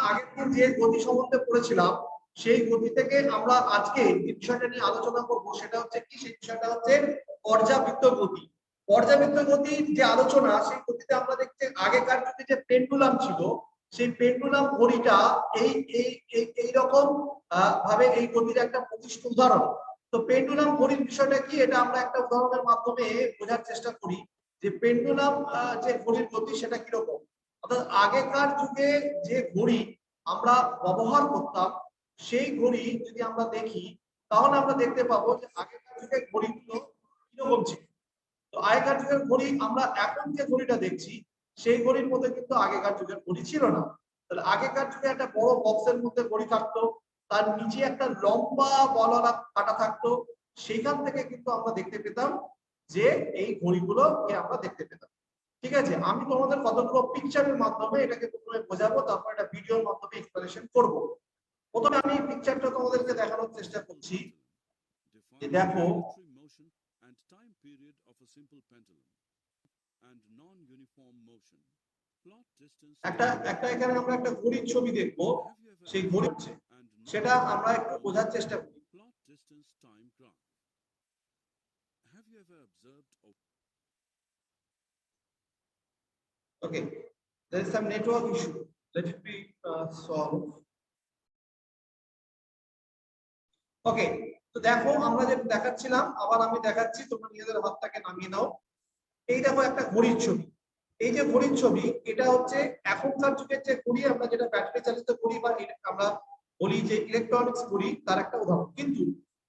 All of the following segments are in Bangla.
আগের দিন যে গতি সম্বন্ধে পড়েছিলাম সেই গতি থেকে আমরা আজকে যে বিষয়টা নিয়ে আলোচনা করব সেটা হচ্ছে কি, সেই বিষয়টা হচ্ছে পর্যাবৃত্ত গতি। পর্যাবৃত্ত গতির যে আলোচনা, সেই গতিতে আমরা দেখছি আগেকার যুগে যে পেন্ডুলাম ছিল, সেই পেন্ডুলাম ঘড়িটা এই এই এই রকম ভাবে এই গতির একটা প্রতিষ্ঠিত উদাহরণ। তো পেন্ডুলাম ঘড়ির বিষয়টা কি, এটা আমরা একটা উদাহরণের মাধ্যমে বোঝার চেষ্টা করি যে পেন্ডুলাম যে ঘড়ির গতি সেটা কিরকম। অর্থাৎ আগেকার যুগে যে ঘড়ি আমরা ব্যবহার করতাম সেই ঘড়ি যদি আমরা দেখি তাহলে আমরা দেখতে পাবো যে আগেকার যুগের ঘড়িগুলো কিরকম ছিল। তো আগেকার যুগের ঘড়ি আমরা এখন যে ঘড়িটা দেখছি সেই ঘড়ির মধ্যে কিন্তু আগেকার যুগের ঘড়ি ছিল না। তাহলে আগেকার যুগে একটা বড় বক্সের মধ্যে ঘড়ি থাকতো, তার নিচে একটা লম্বা বলওয়ালা কাটা থাকতো, সেইখান থেকে কিন্তু আমরা দেখতে পেতাম যে এই ঘড়িগুলোকে আমরা দেখতে পেতাম। ঠিক আছে, আমি তোমাদের কতগুলো পিকচারের মাধ্যমে এটাকে প্রথমে বোঝাবো, তারপর এটা ভিডিওর মাধ্যমে এক্সপ্লেনেশন করব। প্রথমে আমি এই পিকচারটা তোমাদেরকে দেখানোর চেষ্টা করছি। যে দেখো একটা এখানে আমরা একটা ঘড়ির ছবি দেখবো, সেই ঘড়ি হচ্ছে সেটা আমরা একটু বোঝার চেষ্টা করি। Okay, there is some network issue. Let it be solved. ওকে, তো দেখো আমরা যেটা দেখাচ্ছিলাম, আবার আমি দেখাচ্ছি, তোমরা নিজেদের হাতটাকে নামিয়ে নাও। এই দেখো একটা ঘড়ির ছবি। এই যে ঘড়ির ছবি, এটা হচ্ছে এখনকার যুগের যে ঘড়ি আমরা যেটা ব্যাটারি চালিত ঘড়ি বা আমরা বলি যে ইলেকট্রনিক্স ঘড়ি, তার একটা উদাহরণ। কিন্তু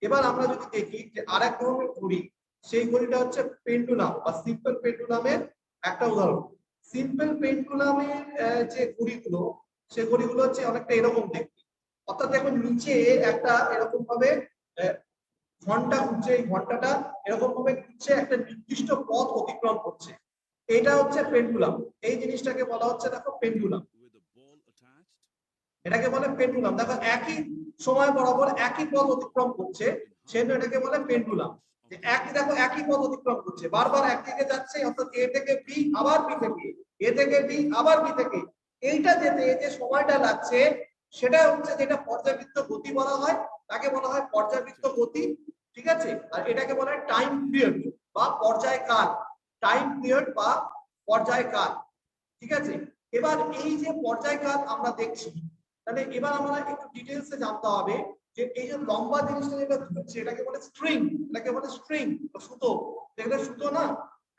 এবার আমরা যদি দেখি যে আরেক ধরনের ঘড়ি, সেই ঘড়িটা হচ্ছে পেন্ডুলাম বা সিম্পল পেন্ডুলামের একটা উদাহরণ। সিম্পল পেন্ডুলামের যে ঘড়িগুলো, সেই ঘড়িগুলো হচ্ছে অনেকটা এরকম দেখতে। অর্থাৎ দেখো নিচে একটা এরকম ভাবে ঘন্টা ঘুরছে, এই ঘন্টাটা এরকম ভাবে ঘুরছে, একটা নির্দিষ্ট পথ অতিক্রম করছে। এটা হচ্ছে পেন্ডুলাম। এই জিনিসটাকে বলা হচ্ছে দেখো পেন্ডুলাম, এটাকে বলে পেন্ডুলাম। দেখো একই সময় বরাবর একই পথ অতিক্রম করছে, সেজন্য এটাকে বলে পেন্ডুলাম। যে একই দেখো একই পথ অতিক্রম করছে, বারবার একদিকে যাচ্ছে, অর্থাৎ এ থেকে বি আবার বি থেকে এ থেকে বি আবার বি থেকে, এইটা যেতে যে সময়টা লাগছে সেটা হচ্ছে যেটা পর্যাবৃত্ত গতি বলা হয়, তাকে বলা হয় পর্যাবৃত্ত গতি। ঠিক আছে, আর এটাকে বলা হয় টাইম পিরিয়ড বা পর্যায়কাল, টাইম পিরিয়ড বা পর্যায়কাল। ঠিক আছে, এবার এই যে পর্যায়কাল আমরা দেখছি, তাহলে এবার আমরা একটু ডিটেইলসে জানতে হবে যে এই যে লম্বা জিনিসটা যেটা ঘুরছে এটাকে বলে স্ট্রিং, এটাকে বলে স্ট্রিং বা সুতো। এগুলো সুতো না,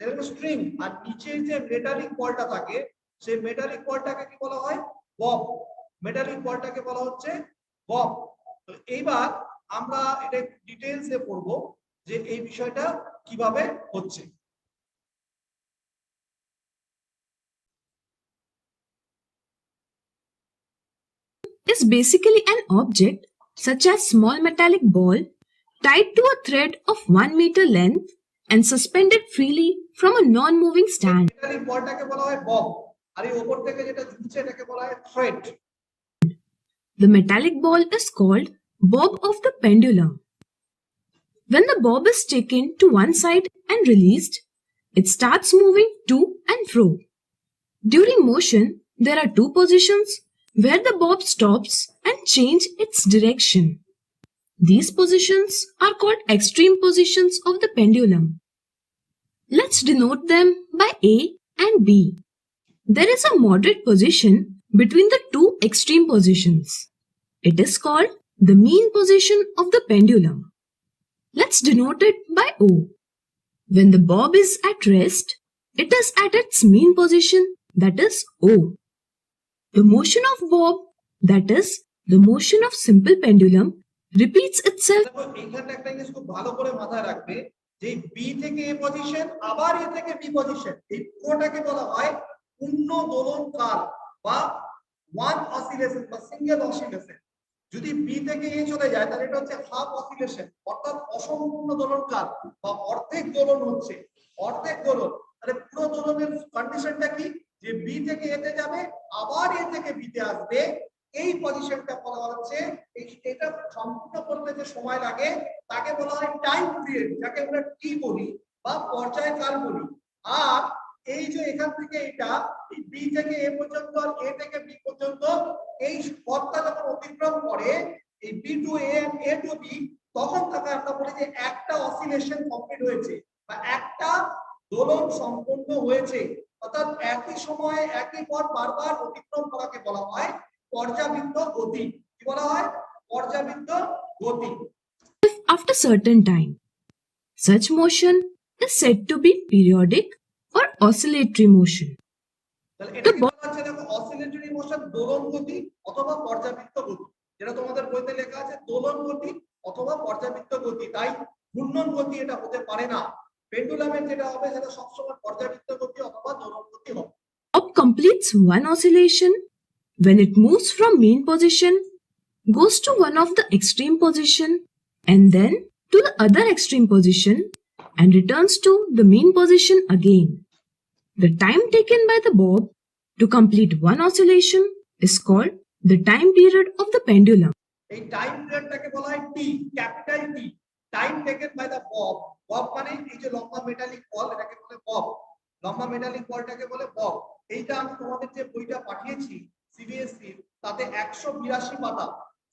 এগুলো স্ট্রিং। আর নিচে যে মেটালিক বলটা থাকে, সেই মেটালিক বলটাকে কি বলা হয়? বব। মেটালিক বলটাকে বলা হচ্ছে বব। তো এইবার আমরা এটা ডিটেইলসে পড়বো যে এই বিষয়টা কিভাবে হচ্ছে। Is basically an object such as small metallic ball tied to a thread of 1 meter length and suspended freely from a non-moving stand. Metallic বলটাকে বলা হয় বব, আর এই উপর থেকে যেটা ঝুলছে এটাকে বলা হয় thread. The metallic ball is called bob of the pendulum. When the bob is taken to one side and released, it starts moving to and fro. During motion, there are two positions where the bob stops and change its direction. These positions are called extreme positions of the pendulum. Let's denote them by A and B. There is a moderate position between the two extreme positions. It is called the mean position of the pendulum. Let's denote it by O. When the bob is at rest, it is at its mean position, that is O. The motion of bob, that is the motion of simple pendulum, repeats itself. এইখানটা একটা জিনিস খুব ভালো করে মাথায় রাখবে যে বি থেকে এ পজিশন আবার এ থেকে বি পজিশন, এই পুরোটাকে বলা হয় পূর্ণ দোলন কাল বা ওয়ান অসিলেশন বা সিঙ্গেল অসিলেশন। যদি বি থেকে এ চলে যায় তাহলে এটা হচ্ছে হাফ অসিলেশন, অর্থাৎ অসম্পূর্ণ দোলন কাল বা অর্ধেক দোলন হচ্ছে, অর্ধেক দোলন। তাহলে পুরো দোলনের কন্ডিশনটা কি, যে বি থেকে এতে যাবে আবার এ থেকে বিতে আসবে, এই পজিশনটা বলা হচ্ছে, এটা সম্পূর্ণ করতে যে সময় লাগে তাকে বলা হয় টাইম পিরিয়ড, যাকে আমরা টি বলি বা পর্যায়কাল বলি। আর এই যে এখান থেকে এটা বি থেকে এ পর্যন্ত আর এ থেকে বি পর্যন্ত, এই পথটা যখন অতিক্রম করে এই B to A and A to B, তখন তাকে আমরা বলি যে একটা অসিলেশন কমপ্লিট হয়েছে বা একটা দোলন সম্পন্ন হয়েছে। অর্থাৎ একই সময়ে একই পথ বারবার অতিক্রম করাকে বলা হয় পর্যাবৃত্ত গতি। কি বলা হয়? পর্যাবৃত্ত গতি। After certain time. Such motion is said to be periodic or oscillatory motion. তাহলে এটাকে বলা হচ্ছে দেখো অসিলেটরি মোশন, দোলন গতি অথবা পর্যাবৃত্ত গতি। যেটা তোমাদের বইতে লেখা আছে দোলন গতি অথবা পর্যাবৃত্ত গতি, তাই ঘূর্ণন গতি এটা হতে পারে না। পেন্ডুলামের যেটা হবে সেটা সবসময় পর্যাবৃত্ত গতি অথবা দোলন গতি হবে। Bob completes one oscillation when it moves from mean position, goes to one of the extreme position, and then to the other extreme position, and returns to the mean position again. The time taken by the bob to complete one oscillation is called the time period of the pendulum. এই টাইম পিরিয়ডটাকে বলা হয় T, capital T, time taken by the bob. Bob মানে এই যে লম্বা মেটালিক বল, এটাকে বলে বব। লম্বা মেটালিক বলটাকে বলে বব। এইটা আমি তোমাদের যে বইটা পাঠিয়েছি সিবিএসসি, তাতে 182 পাতা।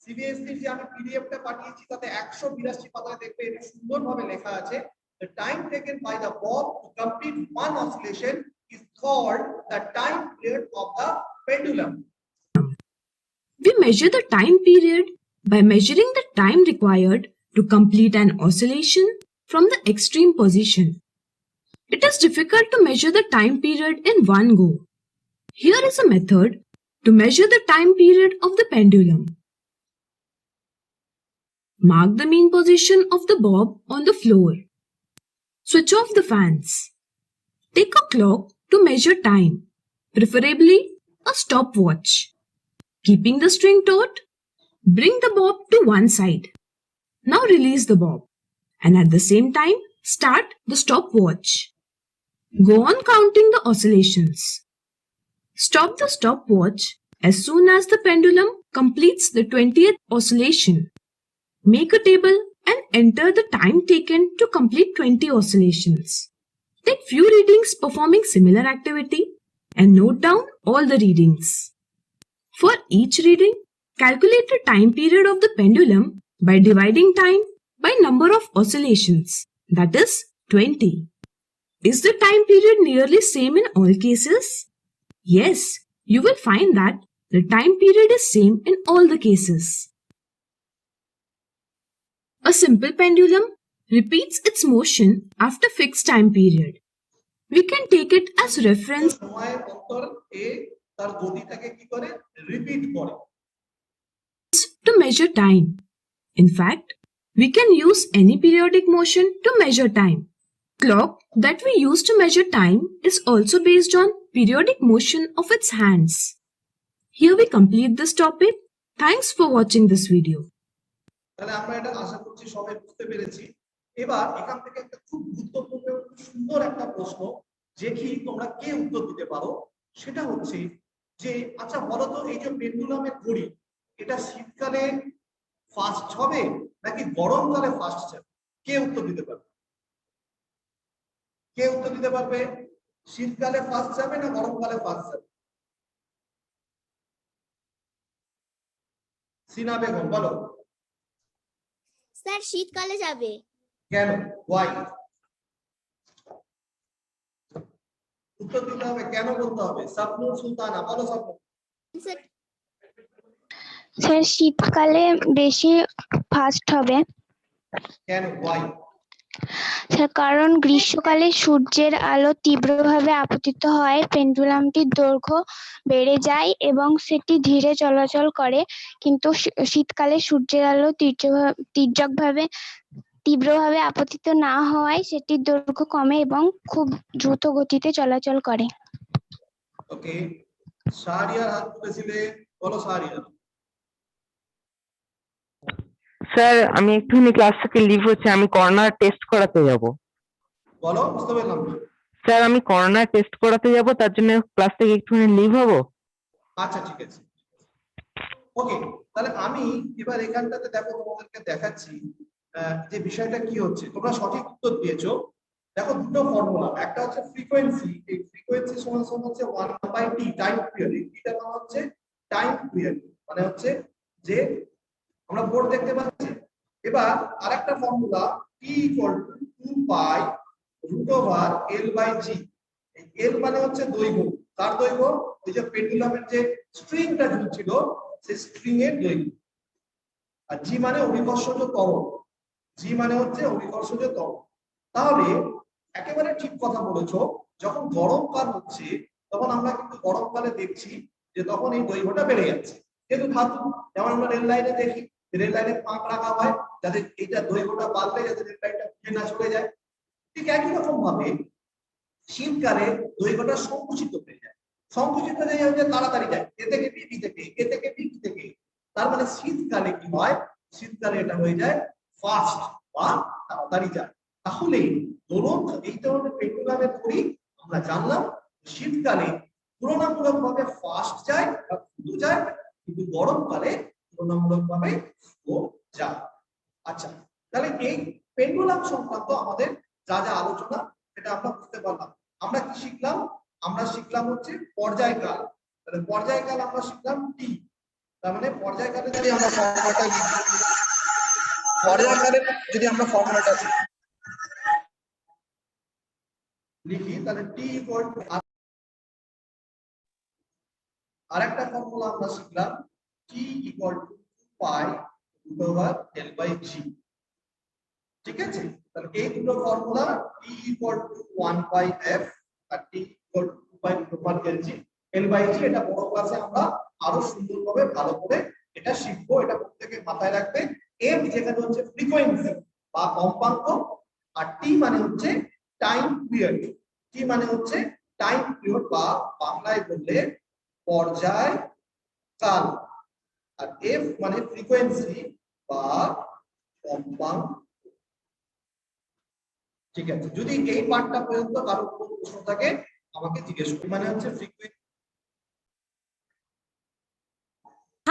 সিবিএসসি যে আমি পিডিএফটা পাঠিয়েছি তাতে 182 পাতায় দেখবে এটা সুন্দরভাবে লেখা আছে, the time taken by the bob to complete one oscillation is called the time period of the pendulum. We measure the time period by measuring the time required to complete an oscillation from the extreme position. It is difficult to measure the time period in one go. Here is a method to measure the time period of the pendulum. Mark the mean position of the bob on the floor. Switch off the fans. Take a clock to measure time, preferably a stopwatch. Keeping the string taut, bring the bob to one side. Now release the bob and at the same time start the stopwatch. Go on counting the oscillations. Stop the stopwatch as soon as the pendulum completes the 20th oscillation. Make a table and enter the time taken to complete 20 oscillations. Take few readings performing similar activity and note down all the readings. For each reading, calculate the time period of the pendulum by dividing time by number of oscillations, that is 20. Is the time period nearly same in all cases? Yes, you will find that the time period is same in all the cases. A simple pendulum repeats its motion after fixed time period. We can take it as reference সময়ের অন্তর এ তার গতিটাকে কি করে রিপিট করে to measure time. In fact, we can use any periodic motion to measure time. Clock that we use to measure time is also based on periodic motion of its hands. Here we complete this topic. Thanks for watching this video. তাহলে আমরা এটা আশা করছি সবাই বুঝতে পেরেছি। এবার এখান থেকে একটা খুব গুরুত্বপূর্ণ সুন্দর একটা প্রশ্ন, যে কি তোমরা কে উত্তর দিতে পারো, সেটা হচ্ছে যে আচ্ছা বলো তো এই যে পেন্ডুলামের ঘড়ি, এটা শীতকালে ফাস্ট হবে নাকি গরমকালে ফাস্ট যাবে? কে উত্তর দিতে পারবে? কে উত্তর দিতে পারবে? শীতকালে ফাস্ট যাবে না গরমকালে ফাস্ট যাবে? সিনা বেগম বলো। স্যার শীতকালে যাবে। কেন? ওয়াই? উত্তর দিতে হবে, কেন বলতে হবে। সাবনুর সুলতানা বলো। সাবনুর। স্যার শীতকালে বেশি ফাস্ট হবে। কেন? ওয়াই? স্যার কারণ গ্রীষ্মকালে সূর্যের আলো তীব্রভাবে আপতিত হয়, পেন্ডুলামটির দৈর্ঘ্য বেড়ে যায় এবং সেটি ধীরে চলাচল করে, কিন্তু শীতকালে সূর্যের আলো তীব্রভাবে আপতিত না হওয়ায় সেটির দৈর্ঘ্য কমে এবং খুব দ্রুত গতিতে চলাচল করে। ওকে, শাহরিয়ার হাত তুলেছিলে, বলো শাহরিয়ার। স্যার আমি একটুখানি ক্লাস থেকে লিভ হচ্ছে, আমি করোনার টেস্ট করাতে যাব। বলো, বুঝতে পারলাম না। স্যার আমি করোনার টেস্ট করাতে যাব, তার জন্য ক্লাস থেকে একটুখানি লিভ হব। আচ্ছা ঠিক আছে, ওকে। তাহলে আমি এবার এখানটাতে দেখো তোমাদেরকে দেখাচ্ছি যে বিষয়টা কি হচ্ছে। তোমরা সঠিক উত্তর দিয়েছো। দেখো দুটো ফর্মুলা, একটা হচ্ছে ফ্রিকোয়েন্সি, এই ফ্রিকোয়েন্সি সমান সমান হচ্ছে 1/t টাইম পিরিয়ড, এটা মানে হচ্ছে টাইম পিরিয়ড। মানে হচ্ছে যে আমরা বোর্ড দেখতে পাচ্ছি। এবার আরেকটা ফর্মুলা t = 2 পাই √l/g। এই l মানে হচ্ছে দৈর্ঘ্য। তার দৈর্ঘ্য ওই যে পেন্ডুলামের যে স্ট্রিংটা ঝুলছিল সেই স্ট্রিং এর দৈর্ঘ্য। আর g মানে অভিকর্ষজ ত্বরণ, g মানে হচ্ছে অভিকর্ষজ ত্বরণ। তাহলে একেবারে ঠিক কথা বলেছো, যখন গরমকাল হচ্ছে তখন আমরা কিন্তু গরমকালে দেখছি যে তখন এই দৈর্ঘ্যটা বেড়ে যাচ্ছে। যেহেতু ধাতু, যেমন আমরা রেল লাইনে দেখি রেল লাইনে পাক রাখা হয় যাতে এইটা দৈর্ঘ্যটা বাড়লে যাতে রেল লাইনটা উঠে না চলে যায়। ঠিক একই রকম ভাবে শীতকালে দৈর্ঘ্যটা সংকুচিত হয়ে যায়। সংকুচিত হয়ে যায় তাড়াতাড়ি যায়, এ থেকে বি, বি থেকে এ থেকে বি, বি থেকে। তার মানে শীতকালে কি হয়, শীতকালে এটা হয়ে যায় ফাস্ট বা তাড়াতাড়ি যায়। তাহলে ধরুন এই ধরনের পেন্ডুলামের ঘড়ি আমরা জানলাম শীতকালে তুলনামূলকভাবে ফাস্ট যায় বা দ্রুত যায়, কিন্তু গরমকালে তুলনামূলকভাবে স্লো যায়। আচ্ছা, তাহলে এই পেন্ডুলাম সংক্রান্ত আমাদের যা যা আলোচনা সেটা আমরা বুঝতে পারলাম। আমরা কি শিখলাম? আমরা শিখলাম হচ্ছে পর্যায়কাল। তাহলে পর্যায়কাল আমরা শিখলাম টি। তার মানে পর্যায়কালে যদি আমরা ফর্মুলাটা লিখি, পর্যায়কালে যদি আমরা ফর্মুলাটা লিখি তাহলে টি = আরেকটা ফর্মুলা আমরা শিখলাম টি = 2 পাই √l/g। ঠিক আছে, তাহলে এই দুটো ফর্মুলা টি = 1 পাই f আর টি = 2 পাই √l/g। এটা বড় ক্লাসে আমরা আরো সুন্দরভাবে ভালো করে এটা শিখবো। এটা প্রত্যেকে মাথায় রাখবে। f যেখানে হচ্ছে ফ্রিকোয়েন্সি বা কম্পাঙ্ক, আর টি মানে হচ্ছে টাইম পিরিয়ড। টি মানে হচ্ছে টাইম পিরিয়ড বা বাংলায় বললে পর্যায়কাল। আর এফ মানে ফ্রিকোয়েন্সি বা কম্পাঙ্ক। ঠিক আছে, যদি এই পার্টটা পর্যন্ত কারো কোনো প্রশ্ন থাকে আমাকে জিজ্ঞেস করুন। মানে হচ্ছে frequency.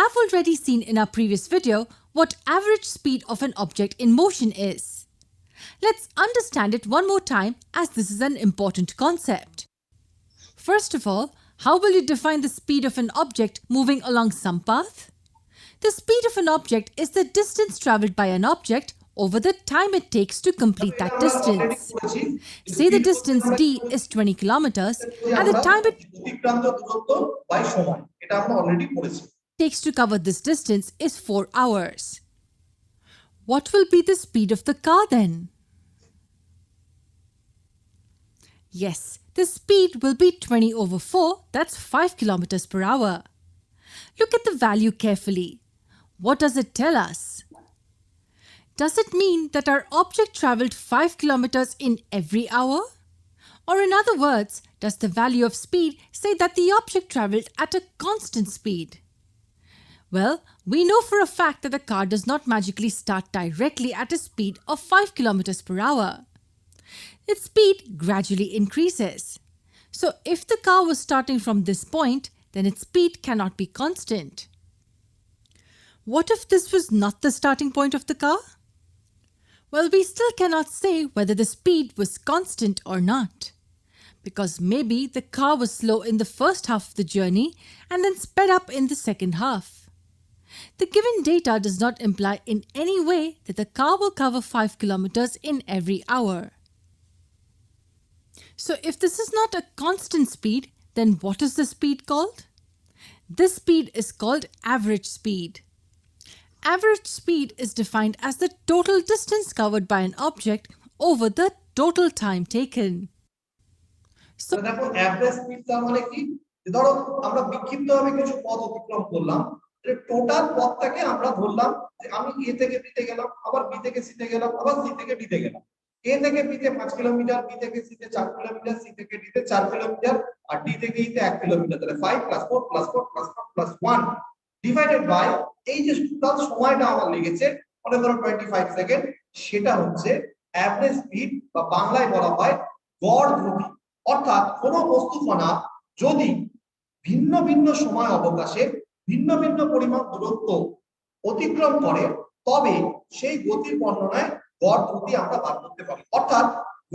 Have already seen in our previous video what average speed of an object in motion is. Let's understand it one more time, as this is an important concept. First of all, how will you define the speed of an object moving along some path? The speed of an object is the distance traveled by an object over the time it takes to complete that distance. Say the distance d is 20 kilometers and the time it অতিক্রান্ত দূরত্ব বাই সময়, এটা আমরা অলরেডি পড়েছি। takes to cover this distance is 4 hours. What will be the speed of the car then? Yes, the speed will be 20 over 4, that's 5 kilometers per hour. Look at the value carefully. What does it tell us? Does it mean that our object traveled 5 kilometers in every hour? Or in other words, does the value of speed say that the object traveled at a constant speed? Well, we know for a fact that the car does not magically start directly at a speed of 5 kilometers per hour. Its speed gradually increases. So if the car was starting from this point, then its speed cannot be constant. What if this was not the starting point of the car? Well, we still cannot say whether the speed was constant or not, because maybe the car was slow in the first half of the journey and then sped up in the second half. The given data does not imply in any way that the car will cover 5 kilometers in every hour. So if this is not a constant speed, then what is the speed called? This speed is called average speed. Average speed is defined as the total distance covered by an object over the total time taken. So দেখো অ্যাভারেজ স্পিড তার মানে কি, ধরো আমরা বিক্ষিপ্তভাবে কিছু পথ অতিক্রম করলাম, টোটাল পথটাকে আমরা ধরলাম যে আমি এ থেকে বি তে গেলাম, আবার বি থেকে সি তে গেলাম, আবার সি থেকে ডি তে গেলাম। এ থেকে বি তে 5 কিলোমিটার, বি থেকে সি তে 4 কিলোমিটার, সি থেকে ডি তে 4 কিলোমিটার, আর ডি থেকে ই তে 1 কিলোমিটার। তাহলে 5 + 4 + 4 + 4 + 1 ডিভাইডেড বাই এই যে টোটাল সময়টা আমার লেগেছে, মনে করো 25 সেকেন্ড, সেটা হচ্ছে অ্যাভারেজ স্পিড বা বাংলায় বলা হয় গড় গতি। অর্থাৎ কোনো বস্তুকণা যদি ভিন্ন ভিন্ন সময় অবকাশে ভিন্ন ভিন্ন পরিমাণ দূরত্ব অতিক্রম করে, তবে সেই গতির বর্ণনায় গড় গতি আমরা বার করতে পারি। অর্থাৎ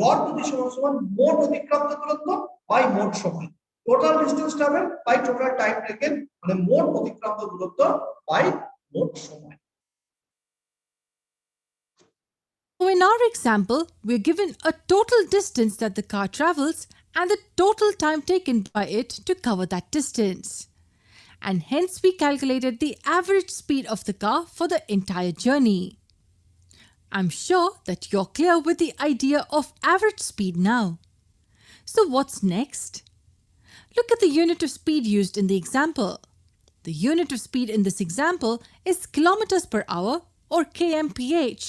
গড় গতি সমান মোট অতিক্রান্ত দূরত্ব বাই মোট সময়। Total distance travel by total time taken, মানে মোট অতিক্রান্ত দূরত্ব বাই মোট সময়। So in our example, we're given a total distance that the car travels and the total time taken by it to cover that distance. And hence we calculated the average speed of the car for the entire journey. I'm sure that you're clear with the idea of average speed now. So what's next? Look at the unit of speed used in the example. The unit of speed in this example is kilometers per hour or kmph,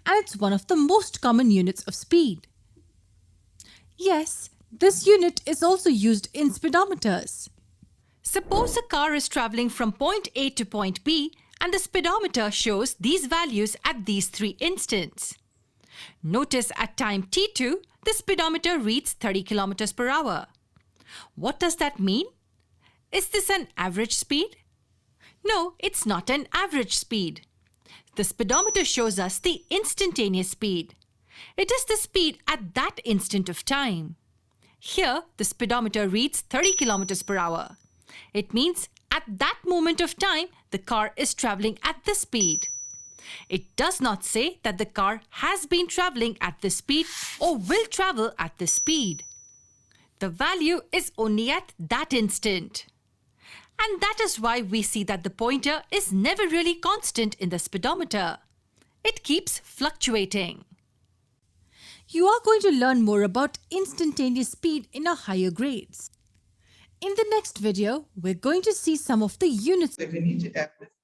and it's one of the most common units of speed. Yes, this unit is also used in speedometers. Suppose a car is traveling from point A to point B and the speedometer shows these values at these 3 instants. Notice at time t2, the speedometer reads 30 kilometers per hour. What does that mean? Is this an average speed? No, it's not an average speed. The speedometer shows us the instantaneous speed. It is the speed at that instant of time. Here, the speedometer reads 30 kilometers per hour. It means at that moment of time, the car is traveling at this speed. It does not say that the car has been traveling at this speed or will travel at this speed. The value is only at that instant. And that is why we see that the pointer is never really constant in the speedometer. It keeps fluctuating. You are going to learn more about instantaneous speed in our higher grades. In the next video, we're going to see some of the units. দেখে নিই যে average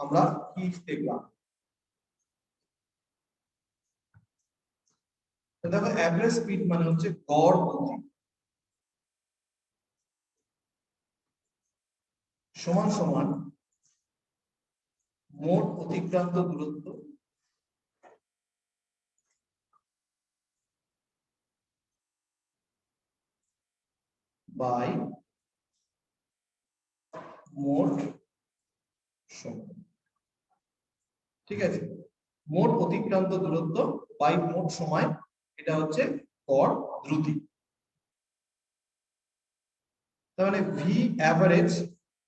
আমরা কি দেখলাম। তো দেখো অ্যাভারেজ স্পিড মানে হচ্ছে গড় গতি সমান সমান মোট অতিক্রান্ত দূরত্ব বাই মোট সময়। ঠিক আছে, মোট অতিক্রান্ত দূরত্ব বাই মোট সময়, এটা হচ্ছে গড় দ্রুতি। তার মানে ভি অ্যাভারেজ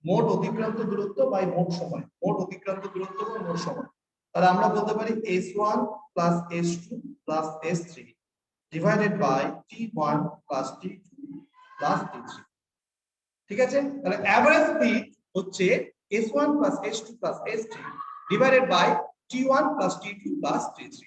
মোট অতিক্রান্ত দূরত্ব বাই মোট সময়, মোট অতিক্রান্ত দূরত্ব বাই মোট সময়। তাহলে আমরা বলতে পারি s1 plus s2 plus s3 divided by t1 plus t2 plus t3। ঠিক আছে, তাহলে অ্যাভারেজ স্পিড হচ্ছে s1 plus s2 plus s3 divided by t1 plus t2 plus t3।